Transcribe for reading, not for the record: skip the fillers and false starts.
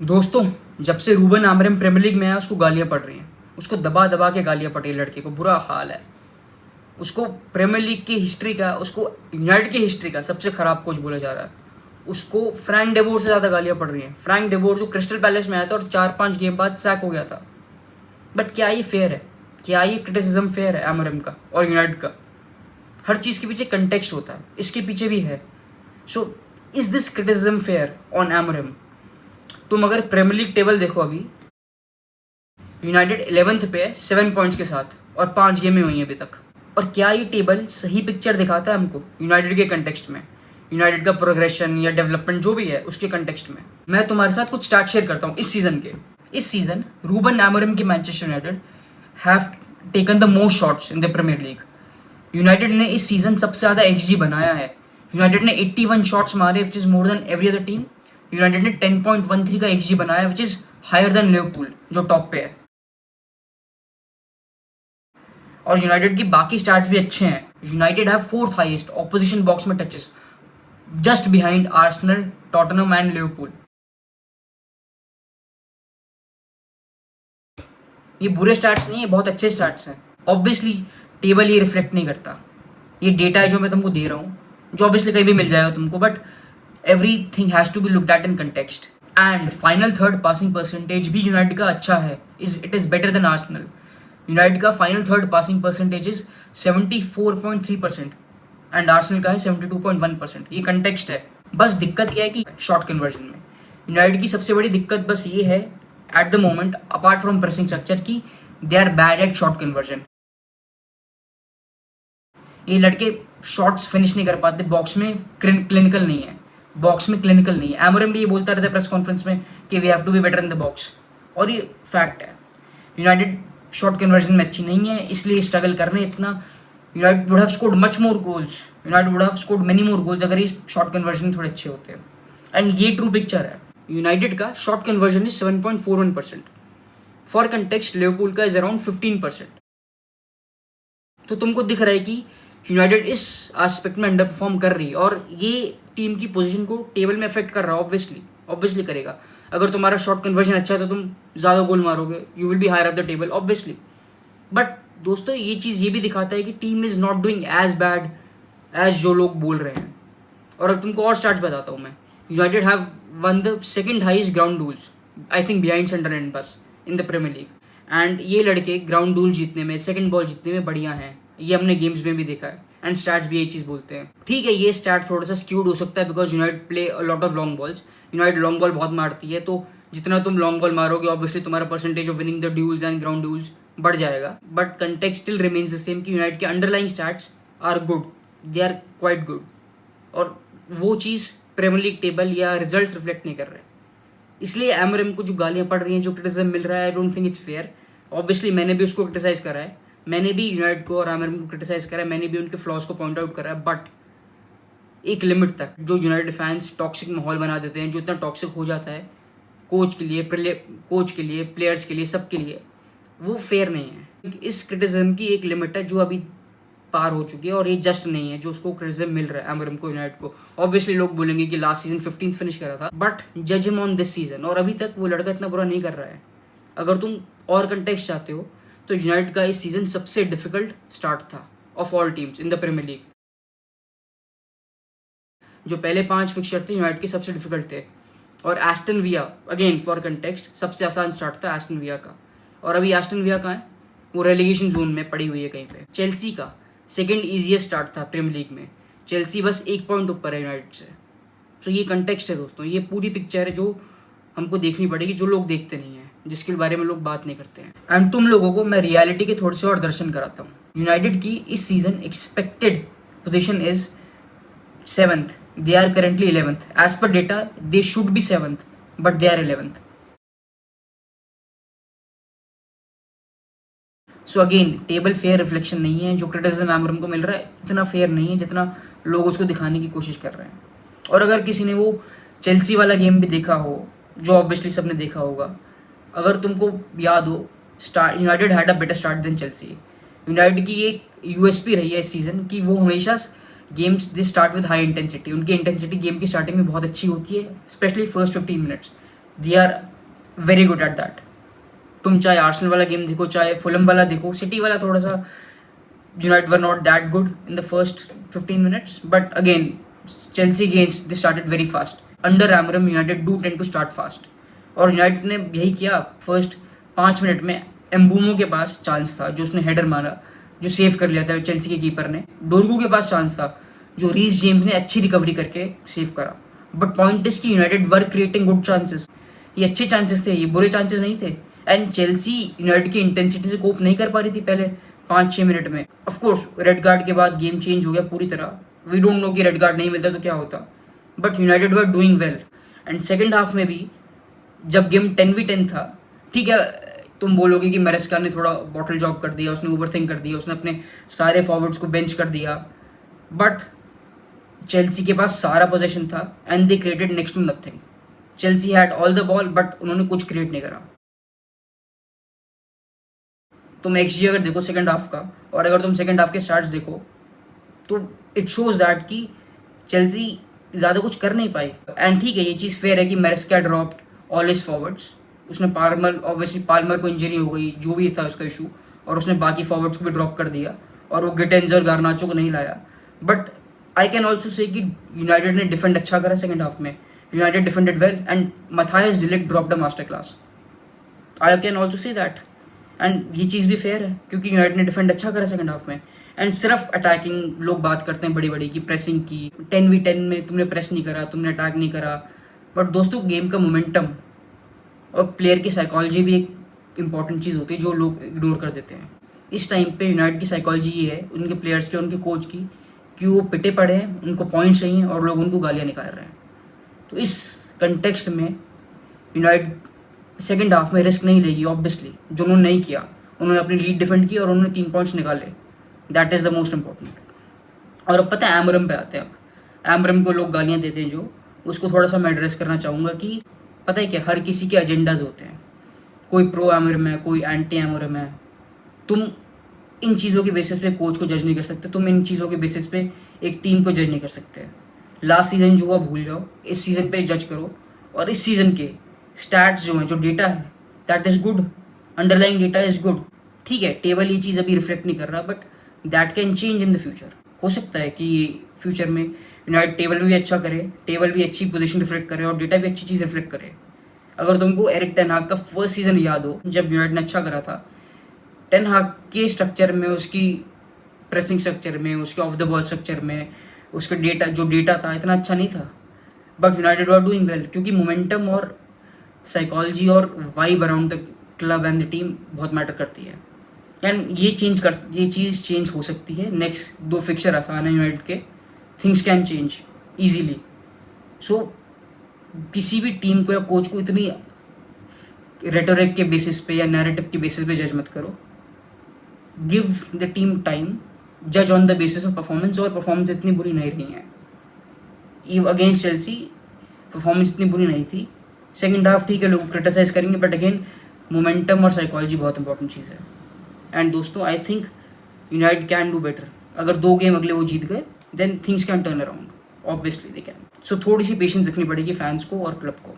दोस्तों, जब से रूबन आमोरिम प्रीमियर लीग में आया उसको गालियाँ पड़ रही हैं। उसको दबा दबा के गालियाँ पड़ी, लड़के को बुरा हाल है। उसको प्रीमियर लीग की हिस्ट्री का, उसको यूनाइटेड की हिस्ट्री का सबसे खराब कोच बोला जा रहा है। उसको फ्रैंक डेबोर से ज़्यादा गालियाँ पड़ रही हैं। फ्रैंक डेबोर जो क्रिस्टल पैलेस में आया था और 4-5 गेम बाद सैक हो गया था। बट क्या ये फेयर है? क्या ये क्रिटिसिज्म फेयर है आमोरिम का और यूनाइटेड का? हर चीज़ के पीछे कंटेक्स्ट होता है, इसके पीछे भी है। So is this criticism fair on Amorim? तुम अगर प्रीमियर लीग टेबल देखो, अभी यूनाइटेड 11th पे है 7 पॉइंट्स के साथ और 5 गेमें हुई हैं अभी तक। और क्या ये टेबल सही पिक्चर दिखाता है हमको यूनाइटेड के कंटेक्स्ट में, यूनाइटेड का प्रोग्रेशन या डेवलपमेंट जो भी है उसके कंटेक्स्ट में? मैं तुम्हारे साथ कुछ स्टार्ट शेयर करता हूँ इस सीजन के। इस सीजन रूबन आमोरिम की Manchester United have taken the most shots in the Premier League. United ने इस सीजन सबसे ज़्यादा एक्सजी बनाया है। यूनाइटेड ने 81 शॉट्स मारे, which is more than every other team. United ने 10.13 का एक्सजी बनाया, which is higher than Liverpool जो टॉप पे है। और यूनाइटेड की बाकी स्टार्ट्स भी अच्छे हैं। United have 4th highest opposition box में touches, just behind Arsenal, Tottenham and Liverpool. ये बुरे स्टार्ट्स नहीं है, बहुत अच्छे स्टार्ट्स हैं। ऑब्वियसली टेबल ये रिफ्लेक्ट नहीं करता, ये डेटा है जो मैं तुमको दे रहा हूँ, जो ऑब्वियसली कहीं भी मिल जाएगा तुमको, but everything has to be looked at in context. And final third passing percentage भी यूनाइटेड का अच्छा है, it is better than Arsenal. United का final third passing percentage is 74.3% and Arsenal का है 72.1%। ये कंटेक्स्ट है। बस दिक्कत यह है कि शॉट कन्वर्जन में यूनाइटेड की सबसे बड़ी दिक्कत बस ये है at the moment, apart from pressing structure, की they are bad at shot conversion. ये लड़के शॉट्स फिनिश नहीं कर पाते, बॉक्स में क्लिनिकल नहीं है, बॉक्स में क्लिनिकल नहीं है। एमोरिम भी ये बोलता रहता है प्रेस कॉन्फ्रेंस में कि we have to be better in the box, और ये फैक्ट है। यूनाइटेड शॉट कन्वर्जन में अच्छी नहीं है, इसलिए स्ट्रगल कर रहे हैं इतना। United would have scored much more goals, United would have scored many more goals अगर ये शॉट कन्वर्जन थोड़े अच्छे होते हैं। एंड ये ट्रू पिक्चर है। यूनाइटेड का shot conversion is 7.41%। For context Liverpool का इज अराउंड 15%। तो तुमको दिख रहा है कि यूनाइटेड इस एस्पेक्ट में अंडर परफॉर्म कर रही है, और ये टीम की पोजीशन को टेबल में अफेक्ट कर रहा है। ऑब्वियसली करेगा। अगर तुम्हारा शॉट कन्वर्जन अच्छा है तो तुम ज़्यादा गोल मारोगे, you will be higher up the table obviously. But दोस्तों, ये चीज़ ये भी दिखाता है कि team is not doing as bad as जो लोग बोल रहे हैं। और अब तुमको और स्टार्ट्स बताता हूँ मैं। United have won the second highest ground duels, I think behind Sunderland बस, in the Premier League. And ये लड़के ग्राउंड डूल जीतने में, सेकंड बॉल जीतने में बढ़िया हैं। ये हमने गेम्स में भी देखा है, एंड स्टैट्स भी यही चीज़ बोलते हैं। ठीक है, ये स्टैट थोड़ा सा स्क्यूड हो सकता है because United play a lot of long balls. United long ball बहुत मारती है, तो जितना तुम लॉन्ग बॉल मारोगे ऑब्वियसली तुम्हारा percentage of winning the duels and ground duels बढ़ जाएगा। But context still remains the same कि यूनाइटेड के underline stats are good, they are quite good. और वो चीज़ प्रीमियर लीग टेबल या रिजल्ट रिफ्लेक्ट नहीं कर रहे। इसलिए एमोरिम को जो गालियाँ पड़ रही हैं, जो क्रिटिसिज्म मिल रहा है, I don't think it's fair. Obviously मैंने भी उसको क्रिटिसाइज करा है, मैंने भी यूनाइटेड को और एमोरिम को क्रिटिसाइज करा है, मैंने भी उनके फ्लॉज को पॉइंट आउट करा है। बट एक लिमिट तक जो यूनाइटेड फैंस टॉक्सिक माहौल बना देते हैं, जो इतना टॉक्सिक हो जाता है कोच के लिए, प्लेयर्स के लिए, सबके लिए, वो फेयर नहीं है। इस क्रिटिसिज्म की एक लिमिट है जो अभी पार हो चुकी है, और ये जस्ट नहीं है जो उसको क्रिटिसिज्म मिल रहा है एमोरिम को, यूनाइटेड को। ऑब्वियसली लोग बोलेंगे कि लास्ट सीजन 15th फिनिश करा था, बट जज हिम ऑन दिस सीजन, और अभी तक वो लड़का इतना बुरा नहीं कर रहा है। अगर तुम और कंटेक्स्ट चाहते हो तो यूनाइटेड का इस सीजन सबसे डिफिकल्ट स्टार्ट था of all teams in the Premier League. जो पहले 5 फिक्चर थे यूनाइटेड के सबसे डिफिकल्ट थे। और Aston villa, again for context, सबसे आसान स्टार्ट था एस्टन विला का। और अभी एस्टन विला कहाँ है? वो रेलीगेशन जोन में पड़ी हुई है कहीं पे। चेल्सी का सेकंड ईजीएस्ट स्टार्ट था प्रीमियर लीग में। चेल्सी बस 1 पॉइंट ऊपर है यूनाइटेड से। तो ये कंटेक्स्ट है दोस्तों, ये पूरी पिक्चर है जो हमको देखनी पड़ेगी, जो लोग देखते नहीं हैं, जिसके बारे में लोग बात नहीं करते हैं। एंड तुम लोगों को मैं रियलिटी के थोड़े से और दर्शन कराता हूँ। यूनाइटेड की इस season expected position is 7th, they are currently 11th. As per data, they should be 7th, but they are 11th. So again table fair reflection नहीं है। जो क्रिटिसिज्म एमोरिम को मिल रहा है इतना फेयर नहीं है जितना लोग उसको दिखाने की कोशिश कर रहे हैं। और अगर किसी ने वो चेल्सी वाला गेम भी देखा हो, जो ऑब्वियसली सबने देखा होगा, अगर तुमको याद हो, start United had a better start than Chelsea. United की एक यूएसपी रही है इस सीजन की, वो हमेशा games they start with high intensity. उनकी इंटेंसिटी गेम की स्टार्टिंग में बहुत अच्छी होती है, specially first 15 minutes. They are very good at that. तुम चाहे आर्सेनल वाला गेम देखो, चाहे फुलम वाला देखो, सिटी वाला थोड़ा सा United were not that good in the first 15 minutes, but again Chelsea games they started very fast. Under Amorim United do tend to start fast, और यूनाइटेड ने यही किया। फर्स्ट 5 मिनट में एम्बूमो के पास चांस था जो उसने हेडर मारा, जो सेव कर लिया था चेल्सी के कीपर ने। डोरगू के पास चांस था जो रीस जेम्स ने अच्छी रिकवरी करके सेव करा। बट पॉइंट इज की यूनाइटेड वर क्रिएटिंग गुड चांसेस। ये अच्छे चांसेस थे, ये बुरे चांसेस नहीं थे। एंड चेल्सी यूनाइटेड की इंटेंसिटी से कोप नहीं कर पा रही थी पहले 5-6 मिनट में। ऑफकोर्स रेड कार्ड के बाद गेम चेंज हो गया पूरी तरह। वी डोंट नो कि रेड कार्ड नहीं मिलता तो क्या होता, but United were doing well. And second half में भी जब गेम 10v10 था, ठीक है तुम बोलोगे कि मैरेस्का ने थोड़ा बॉटल जॉब कर दिया, उसने ओवरथिंक कर दिया, उसने अपने सारे फॉरवर्ड्स को बेंच कर दिया, बट चेल्सी के पास सारा पोजीशन था and they created next to nothing. Chelsea had all the ball but उन्होंने कुछ क्रिएट नहीं करा। तुम एक्सजी अगर देखो सेकंड हाफ का, और अगर तुम सेकंड हाफ के स्टार्ट्स देखो, तो इट शोज दैट कि चेल्सी ज़्यादा कुछ कर नहीं पाई। एंड ठीक है, ये चीज़ फेयर है कि मैरेस्का ड्रॉप्ड ऑल हिज फॉरवर्ड्स। उसने पाल्मर को इंजरी हो गई, जो भी था उसका इशू, और उसने बाकी फॉरवर्ड्स को भी ड्रॉप कर दिया, और वो गिटेंस और गार्नाचो को नहीं लाया। बट आई कैन ऑल्सो से कि यूनाइटेड ने डिफेंड अच्छा करा सेकंड हाफ में। United defended well and Matthijs de Ligt dropped a master class. I can also say that, and ये चीज़ भी फेयर है क्योंकि यूनाइटेड ने डिफेंड अच्छा करा सेकंड हाफ में। एंड सिर्फ अटैकिंग लोग बात करते हैं बड़ी बड़ी की प्रेसिंग की, 10v10 में तुमने प्रेस नहीं करा, तुमने अटैक नहीं करा। बट दोस्तों गेम का मोमेंटम और प्लेयर की साइकोलॉजी भी एक इंपॉर्टेंट चीज़ होती है जो लोग इग्नोर कर देते हैं। इस टाइम पे यूनाइटेड की साइकोलॉजी ये है उनके प्लेयर्स की, उनके कोच की, कि वो पिटे पड़े हैं, उनको पॉइंट्स चाहिए और लोग उनको गालियाँ निकाल रहे हैं। तो इस कंटेक्स्ट में यूनाइटेड सेकेंड हाफ में रिस्क नहीं लेगी ऑब्वियसली, जो उन्होंने नहीं किया। उन्होंने अपनी लीड डिफेंड की और उन्होंने 3 पॉइंट्स निकाले। That is the most important. और अब पता है एमरम पे आते हैं। अब एमरम को लोग गालियाँ देते हैं जो, उसको थोड़ा सा मैं एड्रेस करना चाहूँगा कि पता है क्या, हर किसी के एजेंडाज होते हैं। कोई प्रो एमरम है, कोई एंटी एमरम है। तुम इन चीज़ों के बेसिस पे कोच को जज नहीं कर सकते, तुम इन चीज़ों के बेसिस पे एक टीम को जज नहीं कर सकते। लास्ट सीज़न जो हुआ भूल जाओ, इस सीज़न पे जज करो। और इस सीज़न के स्टैट्स जो हैं, जो डेटा है, that is good. Underlying data is good. ठीक है, टेबल ये चीज़ अभी रिफ्लेक्ट नहीं कर रहा, but that can change in the future. हो सकता है कि फ्यूचर में यूनाइटेड टेबल भी अच्छा करे, टेबल भी अच्छी पोजीशन रिफ्लेक्ट करे और डेटा भी अच्छी चीज़ रिफ्लेक्ट करे। अगर तुमको एरिक टेन हाग का फर्स्ट सीज़न याद हो, जब यूनाइटेड ने अच्छा करा था, टेन हाग के स्ट्रक्चर में, उसकी प्रेसिंग स्ट्रक्चर में, उसके ऑफ द बॉल स्ट्रक्चर में, उसका डेटा था इतना अच्छा नहीं था। But United were doing well क्योंकि मोमेंटम और साइकोलॉजी और vibe around the club and the team बहुत मैटर करती है। एंड ये चीज़ चेंज हो सकती है। नेक्स्ट 2 फिक्चर आसान है यूनाइटेड के, थिंग्स कैन चेंज ईजीली। सो किसी भी टीम को या कोच को इतनी रेटोरिक के बेसिस पे या नैरेटिव के बेसिस पे जज मत करो। गिव द टीम टाइम, जज on the basis of performance. और परफॉर्मेंस इतनी बुरी नहीं रही है अगेंस्ट चेल्सी, परफॉर्मेंस इतनी बुरी नहीं थी। सेकेंड हाफ ठीक है, लोग क्रिटिसाइज करेंगे, बट अगेन मोमेंटम और साइकोलॉजी बहुत इंपॉर्टेंट चीज़ है। एंड दोस्तों I think United can do better. अगर 2 गेम अगले वो जीत गए, then things can turn around, obviously they can. So थोड़ी सी पेशेंस रखनी पड़ेगी फैंस को और क्लब को।